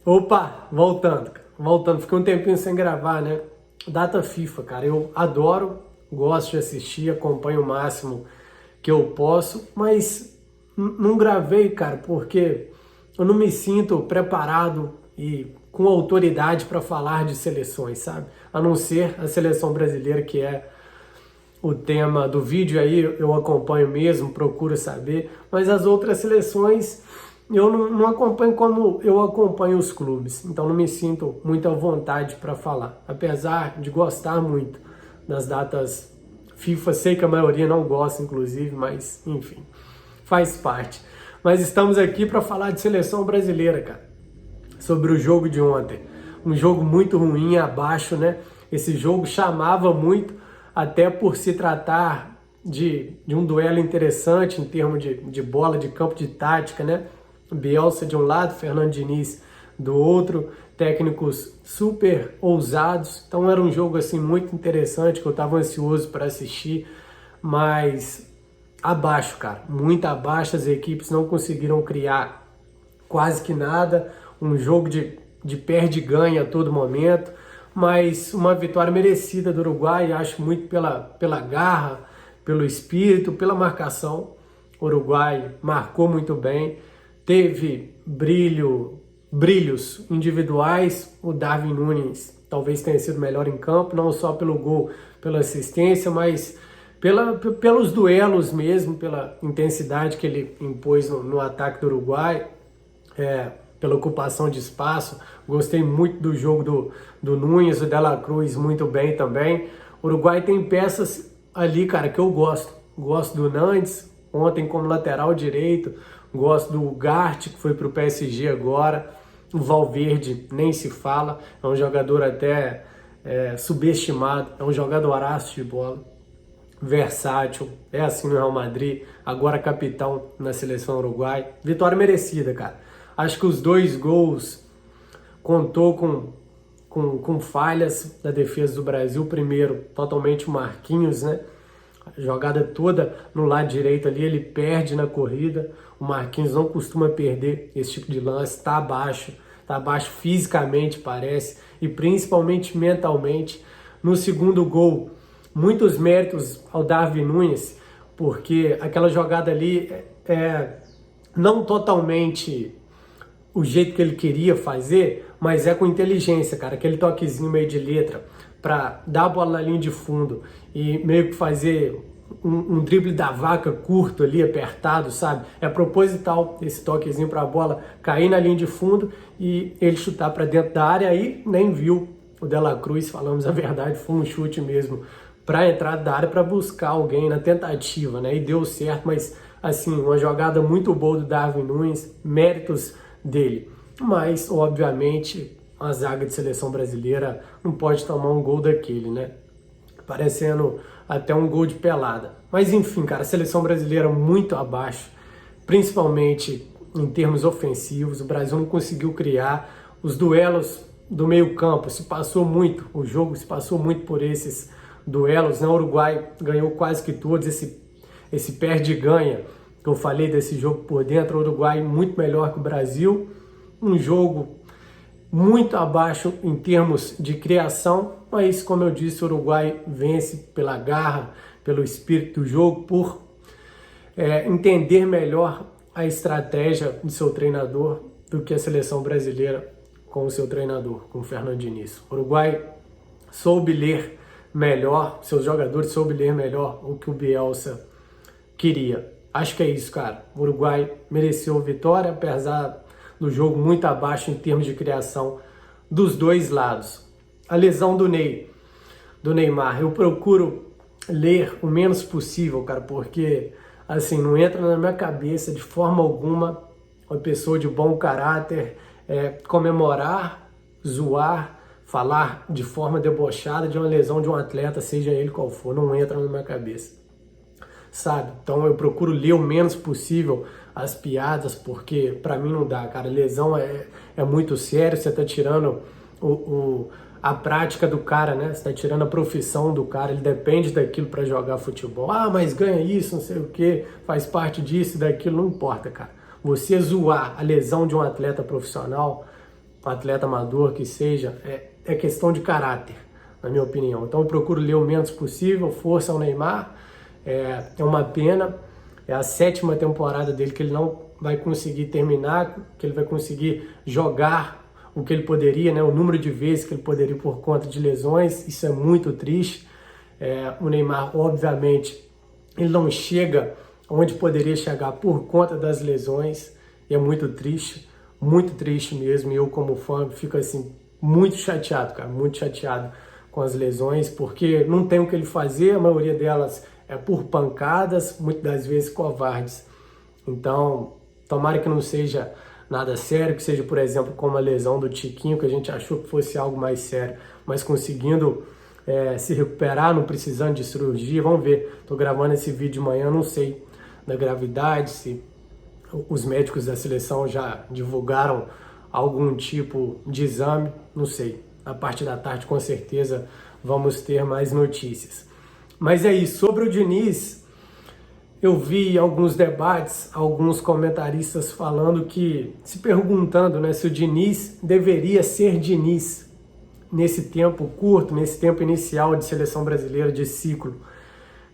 Opa, voltando, fiquei um tempinho sem gravar, né? Data FIFA, cara, eu adoro, gosto de assistir, acompanho o máximo que eu posso, mas não gravei, cara, porque eu não me sinto preparado e com autoridade para falar de seleções, sabe? A não ser a seleção brasileira, que é o tema do vídeo aí, eu acompanho mesmo, procuro saber, mas as outras seleções eu não acompanho como eu acompanho os clubes, então não me sinto muito à vontade para falar, apesar de gostar muito das datas FIFA, sei que a maioria não gosta, inclusive, mas enfim, faz parte. Mas estamos aqui para falar de seleção brasileira, cara, sobre o jogo de ontem. Um jogo muito ruim, abaixo, né? Esse jogo chamava muito, até por se tratar de um duelo interessante em termos de bola, de campo, de tática, né? Bielsa de um lado, Fernando Diniz do outro, técnicos super ousados. Então era um jogo assim muito interessante que eu estava ansioso para assistir, mas abaixo, cara, muito abaixo. As equipes não conseguiram criar quase que nada. Um jogo de perde e ganha a todo momento, mas uma vitória merecida do Uruguai, acho muito pela garra, pelo espírito, pela marcação. O Uruguai marcou muito bem, teve brilhos individuais. O Darwin Núñez talvez tenha sido melhor em campo, não só pelo gol, pela assistência, mas pelos duelos mesmo, pela intensidade que ele impôs no ataque do Uruguai, pela ocupação de espaço. Gostei muito do jogo do Núñez, o De La Cruz muito bem também. O Uruguai tem peças ali, cara, que eu gosto. Gosto do Nantes, ontem como lateral direito. Gosto do Ugarte, que foi para o PSG agora. O Valverde nem se fala, é um jogador até subestimado, é um jogadoraço de bola, versátil, é assim no Real Madrid, agora capitão na seleção uruguai. Vitória merecida, cara. Acho que os dois gols contou com falhas da defesa do Brasil. Primeiro, totalmente o Marquinhos, né? A jogada toda no lado direito ali, ele perde na corrida. O Marquinhos não costuma perder esse tipo de lance, tá abaixo fisicamente, parece, e principalmente mentalmente. No segundo gol, muitos méritos ao Darwin Núñez, porque aquela jogada ali não totalmente o jeito que ele queria fazer, mas com inteligência, cara. Aquele toquezinho meio de letra para dar a bola na linha de fundo e meio que fazer um drible da vaca curto ali, apertado, sabe? É proposital esse toquezinho para a bola cair na linha de fundo e ele chutar para dentro da área. Aí nem viu o De La Cruz, falamos a verdade, foi um chute mesmo para entrar da área, para buscar alguém na tentativa, né? E deu certo, mas assim, uma jogada muito boa do Darwin Núñez, méritos dele. Mas, obviamente, a zaga de seleção brasileira não pode tomar um gol daquele, né? Parecendo até um gol de pelada. Mas enfim, cara, a seleção brasileira muito abaixo, principalmente em termos ofensivos. O Brasil não conseguiu criar os duelos do meio campo. O jogo se passou muito por esses duelos, né? O Uruguai ganhou quase que todos. Esse perde e ganha que eu falei desse jogo por dentro, o Uruguai muito melhor que o Brasil. Um jogo muito abaixo em termos de criação, mas como eu disse, o Uruguai vence pela garra, pelo espírito do jogo, por entender melhor a estratégia de seu treinador do que a seleção brasileira com o seu treinador, com o Fernando Diniz. O Uruguai soube ler melhor, seus jogadores soube ler melhor o que o Bielsa queria. Acho que é isso, cara. O Uruguai mereceu a vitória, apesar do jogo muito abaixo em termos de criação dos dois lados. A lesão do Neymar, eu procuro ler o menos possível, cara, porque assim, não entra na minha cabeça de forma alguma uma pessoa de bom caráter comemorar, zoar, falar de forma debochada de uma lesão de um atleta, seja ele qual for. Não entra na minha cabeça, sabe? Então eu procuro ler o menos possível as piadas, porque pra mim não dá, cara. Lesão é muito sério, você tá tirando a prática do cara, né? Você tá tirando a profissão do cara, ele depende daquilo para jogar futebol. Ah, mas ganha isso, não sei o que, faz parte disso, daquilo, não importa, cara. Você zoar a lesão de um atleta profissional atleta amador que seja, é questão de caráter, na minha opinião. Então eu procuro ler o menos possível, força ao Neymar, é uma pena, é a 7ª temporada dele que ele não vai conseguir terminar, que ele vai conseguir jogar o que ele poderia, né? O número de vezes que ele poderia por conta de lesões, isso é muito triste. O Neymar, obviamente, ele não chega onde poderia chegar por conta das lesões, e é muito triste mesmo, e eu como fã fico assim, muito chateado, cara, muito chateado com as lesões, porque não tem o que ele fazer, a maioria delas é por pancadas, muitas das vezes covardes. Então, tomara que não seja nada sério, que seja, por exemplo, como a lesão do Tiquinho, que a gente achou que fosse algo mais sério, mas conseguindo se recuperar, não precisando de cirurgia. Vamos ver, estou gravando esse vídeo de manhã, não sei da gravidade, se os médicos da seleção já divulgaram algum tipo de exame, não sei. Na parte da tarde, com certeza, vamos ter mais notícias. Mas é isso, sobre o Diniz, eu vi alguns debates, alguns comentaristas falando se perguntando, né, se o Diniz deveria ser Diniz nesse tempo curto, nesse tempo inicial de seleção brasileira, de ciclo.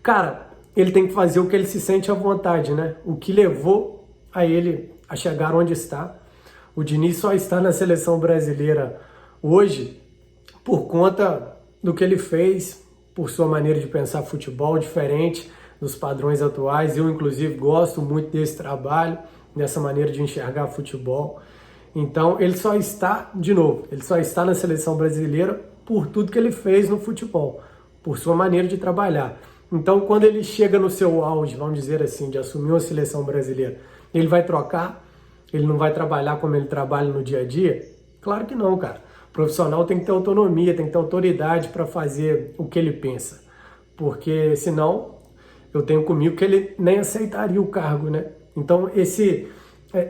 Cara, ele tem que fazer o que ele se sente à vontade, né? O que levou a ele a chegar onde está. O Diniz só está na seleção brasileira hoje por conta do que ele fez, por sua maneira de pensar futebol diferente dos padrões atuais. Eu, inclusive, gosto muito desse trabalho, dessa maneira de enxergar futebol. Então, ele só está, de novo, ele só está na seleção brasileira por tudo que ele fez no futebol, por sua maneira de trabalhar. Então, quando ele chega no seu auge, vamos dizer assim, de assumir uma seleção brasileira, ele vai trocar? Ele não vai trabalhar como ele trabalha no dia a dia? Claro que não, cara. O profissional tem que ter autonomia, tem que ter autoridade para fazer o que ele pensa. Porque, senão, eu tenho comigo que ele nem aceitaria o cargo, né? Então,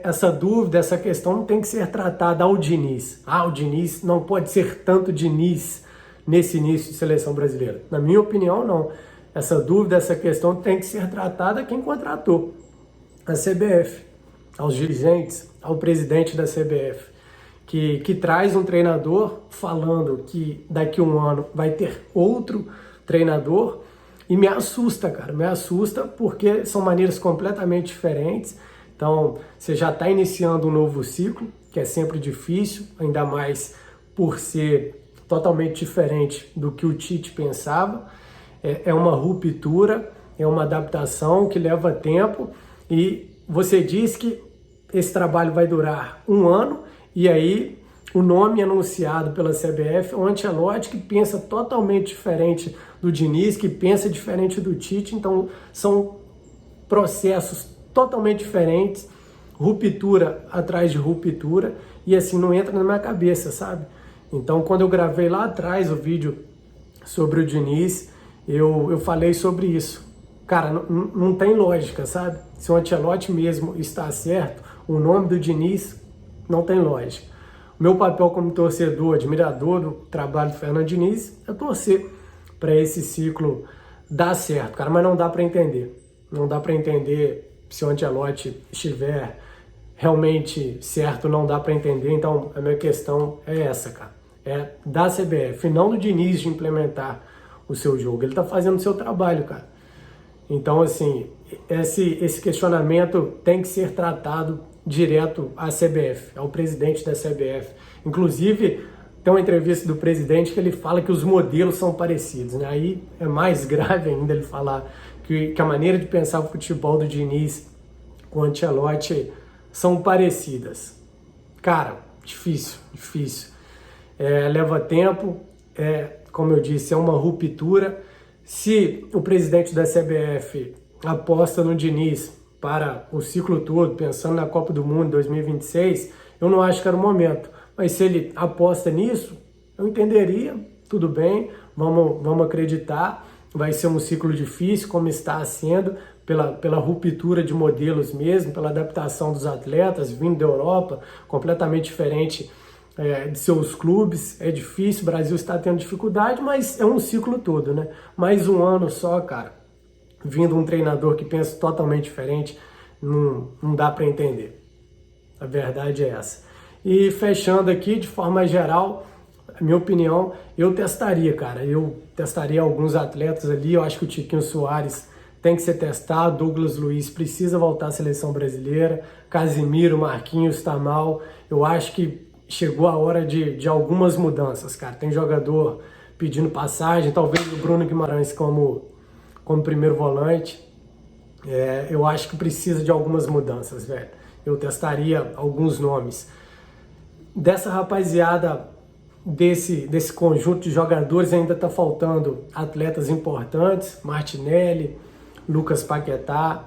essa dúvida, essa questão não tem que ser tratada ao Diniz. O Diniz não pode ser tanto Diniz nesse início de seleção brasileira. Na minha opinião, não. Essa dúvida, essa questão tem que ser tratada a quem contratou. A CBF, aos dirigentes, ao presidente da CBF, que traz um treinador falando que daqui a um ano vai ter outro treinador, e me assusta, cara, me assusta porque são maneiras completamente diferentes. Então, você já está iniciando um novo ciclo, que é sempre difícil, ainda mais por ser totalmente diferente do que o Tite pensava. É uma ruptura, é uma adaptação que leva tempo, e você diz que esse trabalho vai durar um ano, e aí o nome anunciado pela CBF é o Ancelotti, que pensa totalmente diferente do Diniz, que pensa diferente do Tite. Então são processos totalmente diferentes, ruptura atrás de ruptura, e assim não entra na minha cabeça, sabe? Então, quando eu gravei lá atrás o vídeo sobre o Diniz, eu falei sobre isso. Cara, não tem lógica, sabe? Se o Ancelotti mesmo está certo, o nome do Diniz não tem lógica. O meu papel como torcedor, admirador do trabalho do Fernando Diniz, é torcer para esse ciclo dar certo, cara, mas não dá para entender. Não dá para entender se o Ancelotti estiver realmente certo, não dá para entender. Então, a minha questão é essa, cara. É da CBF, não do Diniz de implementar o seu jogo. Ele tá fazendo o seu trabalho, cara. Então, assim, esse questionamento tem que ser tratado direto à CBF, ao presidente da CBF. Inclusive, tem uma entrevista do presidente que ele fala que os modelos são parecidos, né? Aí é mais grave ainda ele falar que a maneira de pensar o futebol do Diniz com o Ancelotti são parecidas. Cara, difícil. Leva tempo, como eu disse, é uma ruptura. Se o presidente da CBF aposta no Diniz para o ciclo todo, pensando na Copa do Mundo 2026, eu não acho que era o momento. Mas se ele aposta nisso, eu entenderia, tudo bem, vamos acreditar. Vai ser um ciclo difícil, como está sendo, pela ruptura de modelos mesmo, pela adaptação dos atletas vindo da Europa, completamente diferente de seus clubes. É difícil, o Brasil está tendo dificuldade, mas é um ciclo todo, né? Mais um ano só, cara, vindo um treinador que pensa totalmente diferente, não dá para entender. A verdade é essa. E fechando aqui, de forma geral, a minha opinião, eu testaria, cara. Eu testaria alguns atletas ali. Eu acho que o Tiquinho Soares tem que ser testado. Douglas Luiz precisa voltar à seleção brasileira. Casemiro, Marquinhos, tá mal. Eu acho que chegou a hora de algumas mudanças, cara. Tem jogador pedindo passagem, talvez o Bruno Guimarães como primeiro volante. Eu acho que precisa de algumas mudanças, velho. Eu testaria alguns nomes. Dessa rapaziada, desse conjunto de jogadores, ainda tá faltando atletas importantes. Martinelli, Lucas Paquetá,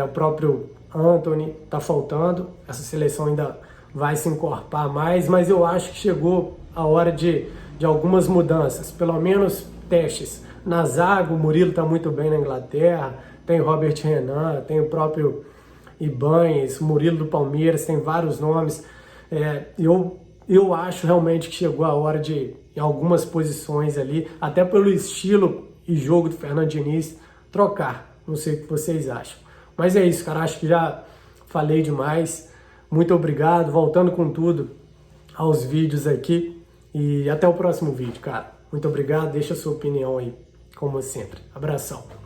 o próprio Antony tá faltando. Essa seleção ainda vai se encorpar mais, mas eu acho que chegou a hora de algumas mudanças, pelo menos testes. Na zaga, o Murilo tá muito bem na Inglaterra, tem o Robert Renan, tem o próprio Ibañez, o Murilo do Palmeiras, tem vários nomes. Eu acho realmente que chegou a hora de, em algumas posições ali, até pelo estilo e jogo do Fernando Diniz, trocar. Não sei o que vocês acham. Mas é isso, cara, acho que já falei demais. Muito obrigado, voltando com tudo aos vídeos aqui e até o próximo vídeo, cara. Muito obrigado, deixa a sua opinião aí, como sempre. Abração.